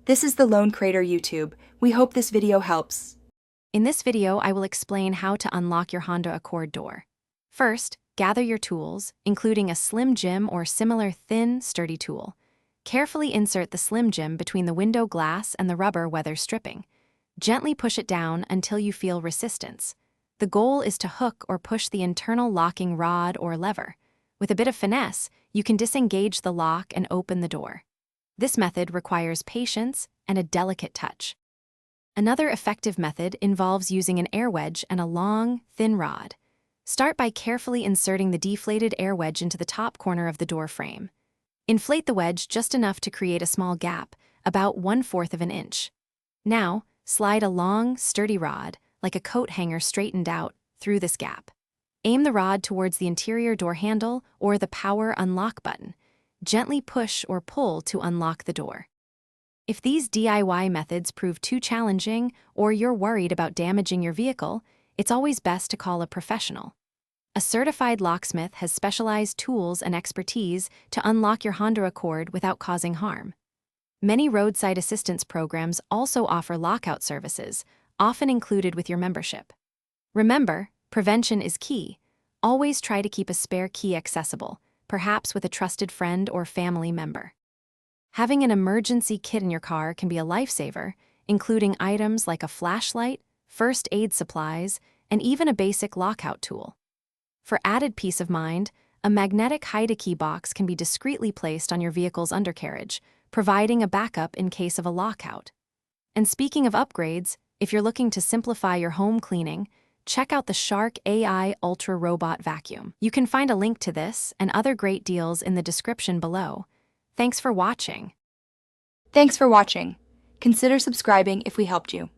This is the Lone Crater YouTube. We hope this video helps. In this video, I will explain how to unlock your Honda Accord door. First, gather your tools, including a Slim Jim or similar thin, sturdy tool. Carefully insert the Slim Jim between the window glass and the rubber weather stripping. Gently push it down until you feel resistance. The goal is to hook or push the internal locking rod or lever. With a bit of finesse, you can disengage the lock and open the door. This method requires patience and a delicate touch. Another effective method involves using an air wedge and a long, thin rod. Start by carefully inserting the deflated air wedge into the top corner of the door frame. Inflate the wedge just enough to create a small gap, about 1/4 of an inch. Now, slide a long, sturdy rod, like a coat hanger straightened out, through this gap. Aim the rod towards the interior door handle or the power unlock button. Gently push or pull to unlock the door. If these DIY methods prove too challenging or you're worried about damaging your vehicle, it's always best to call a professional. A certified locksmith has specialized tools and expertise to unlock your Honda Accord without causing harm. Many roadside assistance programs also offer lockout services, often included with your membership. Remember, prevention is key. Always try to keep a spare key accessible, perhaps with a trusted friend or family member. Having an emergency kit in your car can be a lifesaver, including items like a flashlight, first aid supplies, and even a basic lockout tool. For added peace of mind, a magnetic hide-a-key box can be discreetly placed on your vehicle's undercarriage, providing a backup in case of a lockout. And speaking of upgrades, if you're looking to simplify your home cleaning, check out the Shark AI Ultra Robot Vacuum. You can find a link to this and other great deals in the description below. Thanks for watching. Thanks for watching. Consider subscribing if we helped you.